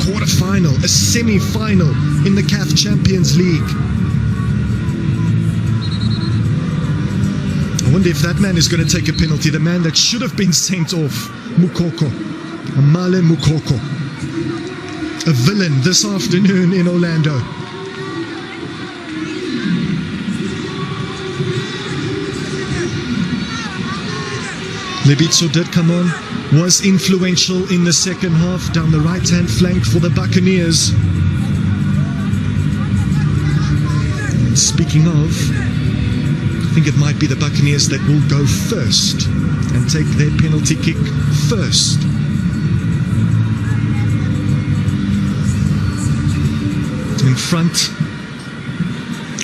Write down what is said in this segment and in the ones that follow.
quarter-final, a semi-final in the CAF Champions League. I wonder if that man is going to take a penalty, the man that should have been sent off, Mukoko, Amale Mukoko, a villain this afternoon in Orlando. Lebitso did come on, was influential in the second half down the right-hand flank for the Buccaneers. Speaking of, I think it might be the Buccaneers that will go first and take their penalty kick first. In front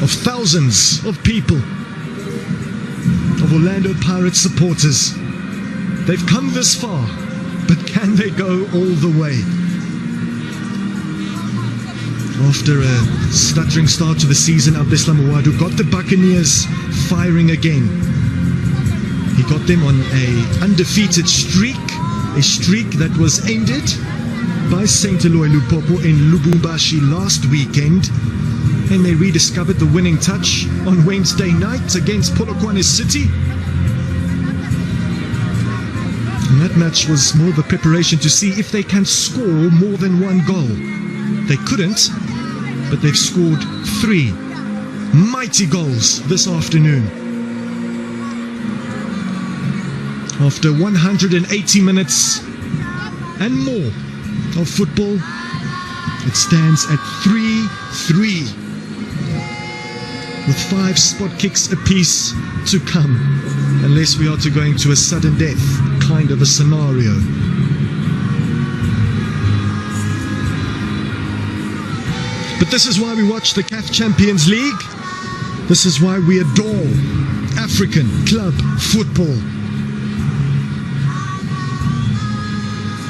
of thousands of people, of Orlando Pirates supporters. They've come this far, but can they go all the way? After a stuttering start to the season, Abdeslam Ouaddou got the Buccaneers firing again. He got them on an undefeated streak, a streak that was ended by SAINT-ÉLOI LUPOPO in Lubumbashi last weekend. And they rediscovered the winning touch on Wednesday night against Polokwane City. And that match was more of a preparation to see if they can score more than one goal. They couldn't, but they've scored 3 mighty goals this afternoon. After 180 minutes and more of football, it stands at 3-3, with 5 spot kicks apiece to come, unless we are to go into a sudden death kind of a scenario. But this is why we watch the CAF Champions League. This is why we adore African club football.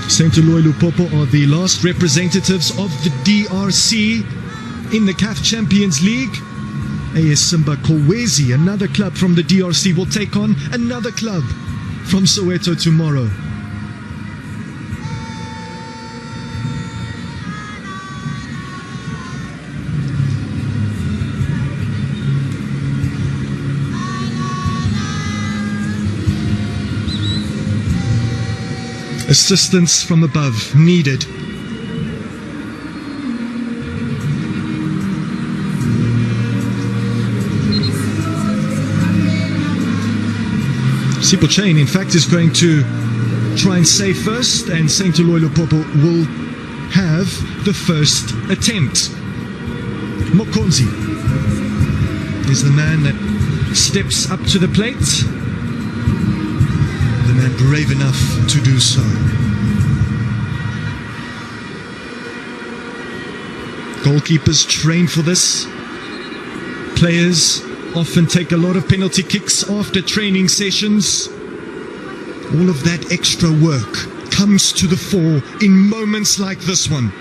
SAINT-ÉLOI LUPOPO are the last representatives of the DRC in the CAF Champions League. AS Simba Kolwezi, another club from the DRC, will take on another club from Soweto tomorrow. Assistance from above needed. Sipo Chain, in fact, is going to try and save first, and SAINT-ÉLOI LUPOPO will have the first attempt. Mokonzi is the man that steps up to the plate. The man brave enough to do so. Goalkeepers train for this. Players often take a lot of penalty kicks after training sessions. All of that extra work comes to the fore in moments like this one.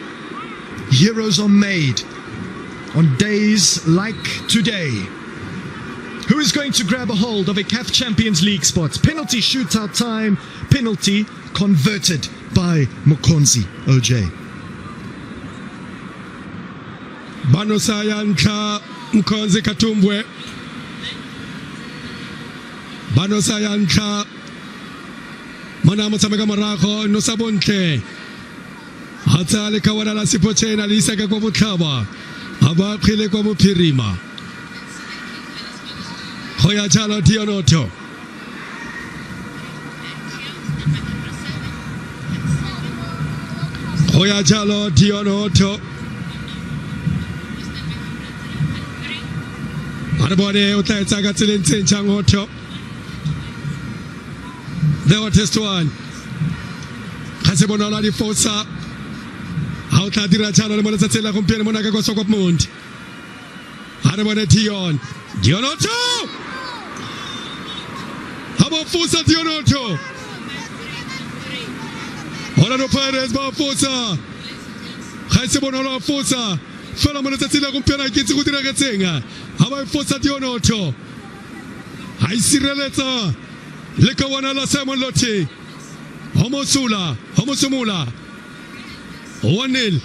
Heroes are made on days like today. Who is going to grab a hold of a CAF Champions League spot? Penalty shootout time. Penalty converted by Mokonzi. OJ. Bano Sayanka Mkonzi Katumbwe. Bano Sayanka Manamo Samega Marako Nosabonke. Hatale Kawana Sipo Chain Alisaka Kwabutaba. Abakile Kwabupirima. Hoya Jalo Dionoto. Hoya Jalo Dionoto. Arbode Utaitsaga Tilintin Changoto. There was test one. Hasebonola di Fosa. Auta Dirachano Monasatela Compiere Monaca Sokop Mund. Arbode Dion. Dionoto! How about Fosa Dionoto? Orlando Pirates by Fosa. Hasebonola Fosa. Fela Monasatela Compiere Kitsukutina Gatsenga. How about Fosa Dionoto? I see Releta. Lekawana la Simon Lotti. Homosula. 1-0.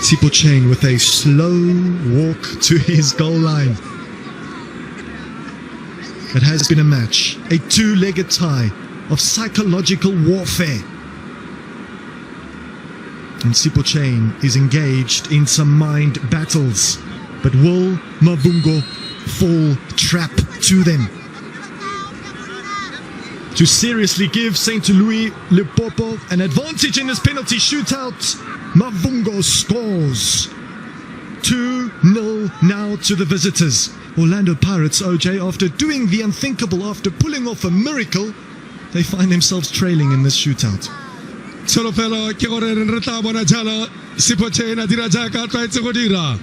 Sipho Chain with a slow walk to his goal line. It has been a match, a two-legged tie of psychological warfare. And Sipho Chain is engaged in some mind battles. But will Mavungo fall trap to them? To seriously give Saint-Éloi Lupopo an advantage in this penalty shootout, Mavungo scores. 2-0 now to the visitors. Orlando Pirates, OJ, after doing the unthinkable, after pulling off a miracle, they find themselves trailing in this shootout. Solofelo ke gore re tla bona jalo Sipho Chain a dira jaaka tlwaetse go dira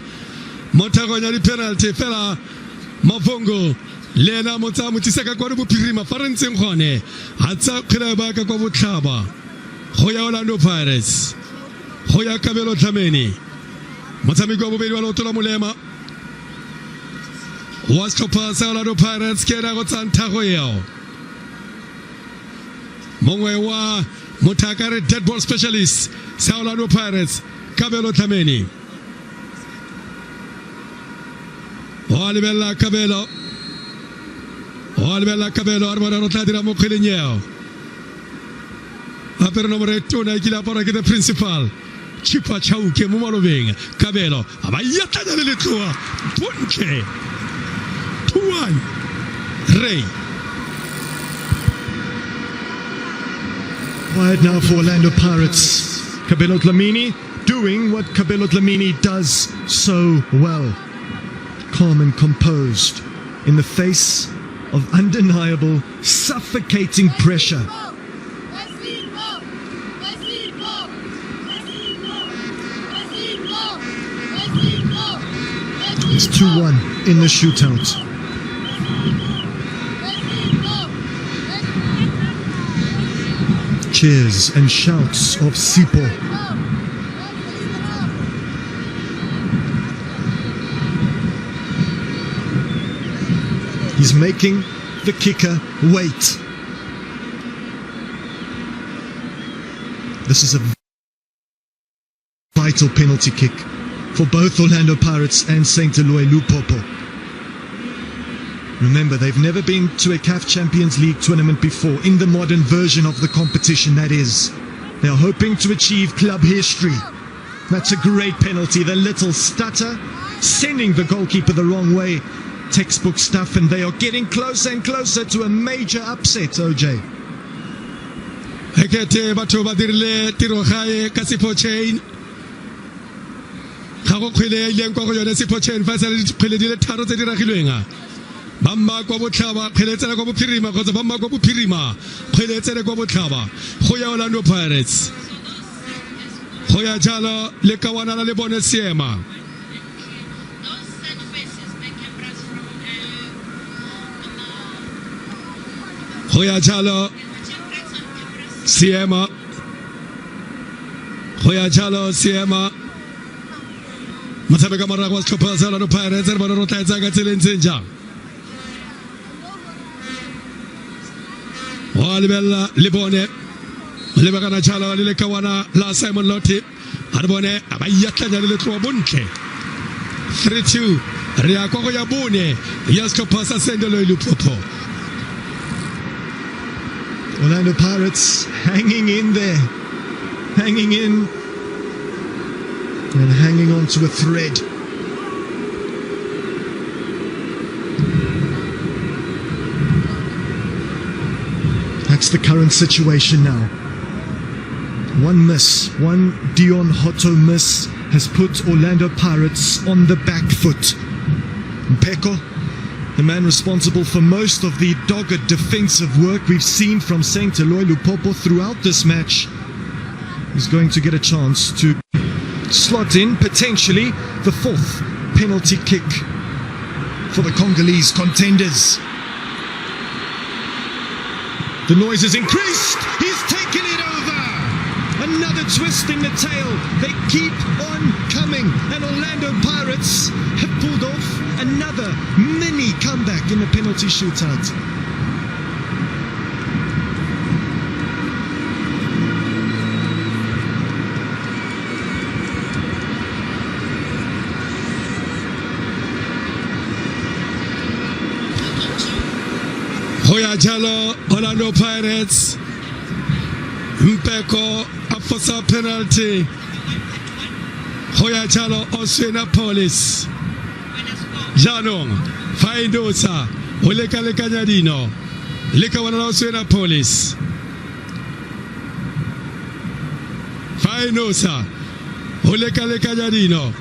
mo thagong ya di-penalty fela Mavungo le ena motsa motsisa ka kwa bophirima fa re ntseng gone a tsa kgela ba ka kwa botlhaba go ya Orlando Pirates go ya Kabelo Tlameni motshameko wa bobedi wa loto la molema wa setlhopha sa Orlando Pirates ke ena go tsa nthago eo mongwe wa Motakare dead ball specialist sa Orlando Pirates Kabelo Tlameni Olibella Kabelo arbora rota dira mo kgelenyeo a per nomore tona ke la para ke the principal Chipa Chauke mo malobeng Kabelo a ba yatana le tloa bontle 2-1 Ray. Quiet now for Orlando Pirates. Kabelo Tlameni doing what Kabelo Tlameni does so well. Calm and composed in the face of undeniable, suffocating pressure. It's 2-1 in the shootout. Cheers and shouts of Sipho. He's making the kicker wait. This is a vital penalty kick for both Orlando Pirates and Saint-Éloi Lupopo. Remember, they've never been to a CAF Champions League tournament before, in the modern version of the competition, that is. They are hoping to achieve club history. That's a great penalty. The little stutter, sending the goalkeeper the wrong way. Textbook stuff, and they are getting closer and closer to a major upset, OJ. Ekete batho ba dirile tiro gae ka Sipho Chain. Ga go kgwele ileng kwa go yone Sipho Chain fa sa le dikgwele di le tharo tse di ragilweng a. Bamba kwa botlhaba kgweletsela kwa bophirima kgotsa bamba kwa bophirima kgweletsele kwa botlhaba go ya Orlando Pirates. Go ya jalo le kawana la le bone seema. Hoya Jalo Siema Matabeka Marago was Copazala no Pirates and Barota Zagatil in Zinja Walibella Libone Libagana Jalo Lilekawana La Simon Lotti Arbone Abayaka Little Bunke 3-2 Riako Yabune Yasko Pasa Saint-Éloi Lupopo. Orlando Pirates hanging in there, hanging in and hanging on to a thread. That's the current situation now. One miss, one Dion Hotto miss has put Orlando Pirates on the back foot. Mpeko, the man responsible for most of the dogged defensive work we've seen from Saint-Éloi Lupopo throughout this match, is going to get a chance to slot in potentially the fourth penalty kick for the Congolese contenders. The noise has increased. He's taken it over. Another twist in the tail. They keep on coming, and Orlando Pirates have pulled off another mini comeback in the penalty shootout. Hoya Jalo, Orlando Pirates. Mpeko, a fosa penalty. Hoya Jalo, Oswena Police. Janong, Faidosa, Oleka Lekanyadino, Leka Oswena Police. Fainosa, Oleka Lekanyadino.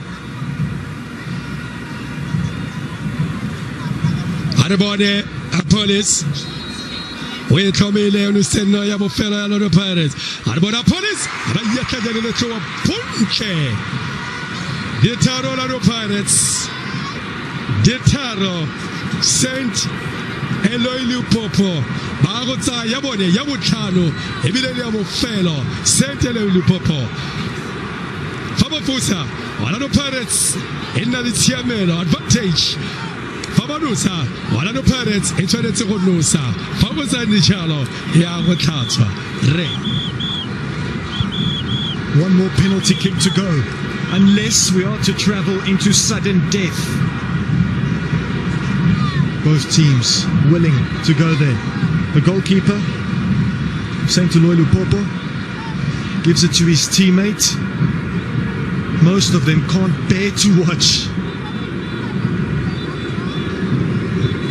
Arbode, a police. We come in there and send no yabo fella on the Pirates. Arbode police, Rayaka de to a punche. Detaro on the Pirates. Detaro, SAINT-ÉLOI LUPOPO. Bagota Yabode, Yabutano, Evidently fellow, SAINT-ÉLOI LUPOPO. Fabafusa, one of the Pirates in the Tiamelo advantage. Fabanusa, one of the Pirates in 20 Nusa. Fabusa Nichalo, Yagotata, Ray. One more penalty kick to go, unless we are to travel into sudden death. Both teams willing to go there. The goalkeeper, Saint-Éloi Lupopo, gives it to his teammate. Most of them can't bear to watch.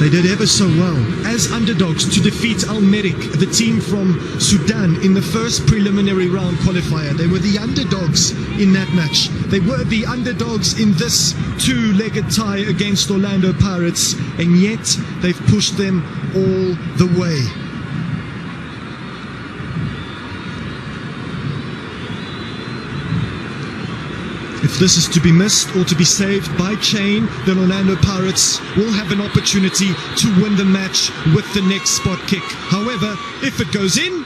They did ever so well as underdogs to defeat Al Merrikh, the team from Sudan, in the first preliminary round qualifier. They were the underdogs in that match. They were the underdogs in this two-legged tie against Orlando Pirates, and yet they've pushed them all the way. If this is to be missed or to be saved by chain, then Orlando Pirates will have an opportunity to win the match with the next spot kick. However, if it goes in,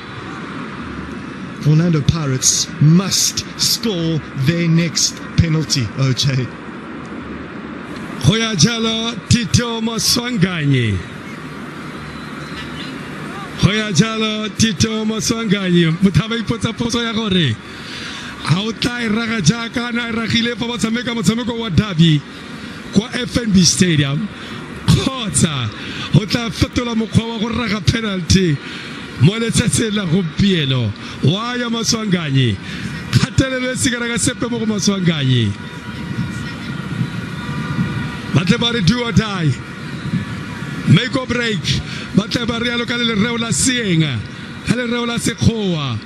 Orlando Pirates must score their next penalty, OJ. Hoya Jalo Tito Moswanganyi. Hoya Jalo Tito Moswanganyi. Mutaba ipotsa poso ya gore. Autai raga jaka na ragile pa batsameka motshameko wa derby kwa FNB Stadium. Khotsa o tla fetola mokgwa wa go raga penalty mo letsatsing la gompieno. Wa ya Moswanganyi. Khatelelo se ka sepe mo go Moswanganyi. Batle ba re do or die, make or break. Batle ba re ya lokale le reo la sienga, le reo la sekgowa.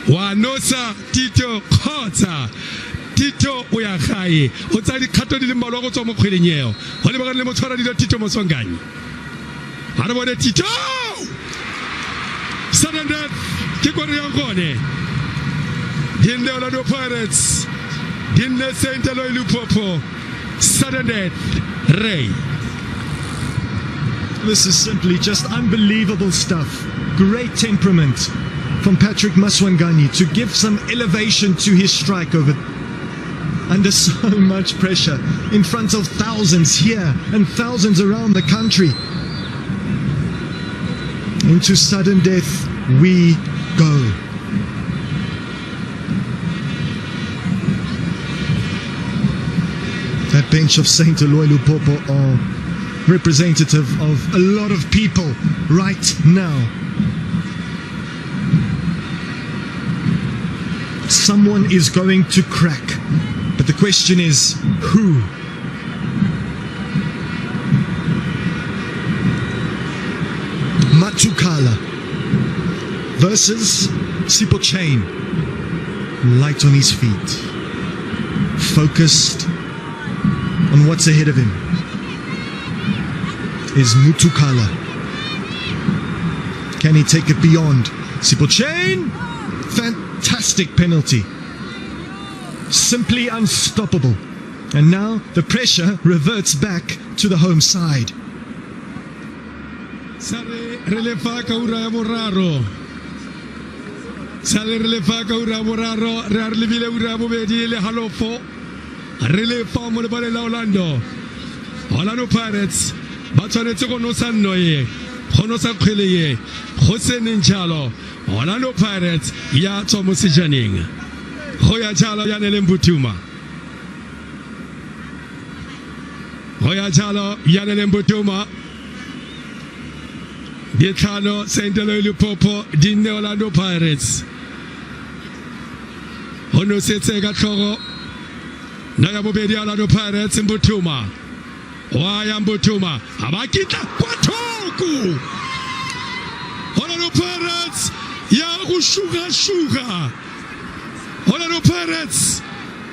Wa nosa Tito khotsa Tito o ya gae o tsa di khato di le mmalwa go tswa mo kgweleng eo go le ba le mo tshwara di Tito Moswanganyi. Ha re bone Tito sudden death ke go re yang gone din le Orlando Pirates din le Saint-Éloi Lupopo. Sudden death, Ray. This is simply just unbelievable stuff. Great temperament from Patrick Moswanganyi to give some elevation to his strike under so much pressure in front of thousands here and thousands around the country. Into sudden death we go. That bench of Saint-Éloi Lupopo are representative of a lot of people right now. Someone is going to crack, but the question is who? Matukala versus Sipho Chain. Light on his feet, focused on what's ahead of him is Mutukala. Can he take it beyond? Sipho Chain, fantastic penalty. Simply unstoppable. And now the pressure reverts back to the home side. Sale relefa ka ura ya boraro. Sale relefa ka ura ya boraro. Re a re lebile ura ya bobedi le halofo. Relefa mo le bale la Orlando Pirates ba tshwanetse go nosa nnoye go nosa kgwele ye go seneng jalo. Orlando Pirates ya tswa mo sejaneng go ya jalo ya Neleng Butuma. Go ya jalo ya Neleng Butuma. Dietlano Saint-Eloi Lupopo dinne Orlando Pirates. Ono setse ka tlhogo na ya bobedi Orlando Pirates Mbuthuma. Wa ya Mbuthuma abakitla kwa thoko. Orlando Pirates ya go shuga. Orlando Pirates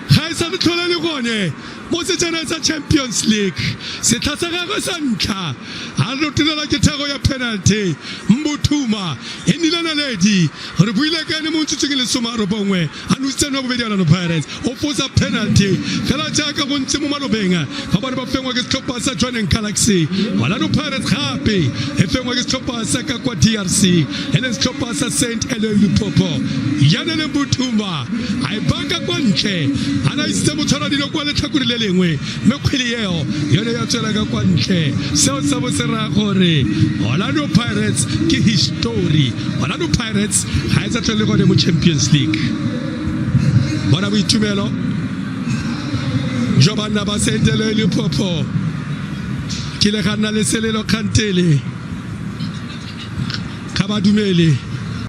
ga isa tlhola le gone mo setsana sa Champions League. Se tlhatsa ga sa ntlha a lotelela ke thego ya penalty. Mbuthuma enilana ledi re buile ka ne mo ntshitseng le somaro bongwe a nutse no bobedi Orlando Pirates o fosa penalty fela jaaka go ntse mo malobenga ga ba ba fengwa ke stopper sa Joining Galaxy. Orlando Pirates gape e fengwa ke stopper sa ka kwa DRC ene stopper sa SAINT-ÉLOI LUPOPO. Yana le Mbuthuma a ibaka kwa ntle ana isitse mo tshwara dilo kwa le tlhakore le lengwe me kgwele yeo yone ya tswela ka kwa ntle. Seo sa bo se ra gore Orlando Pirates ke history. Orlando Pirates ha etsa tlhole go mo Champions League. Bona boitumelo Jobana ba SAINT-ÉLOI LUPOPO ke le ganna le selelo khantele ka ba dumele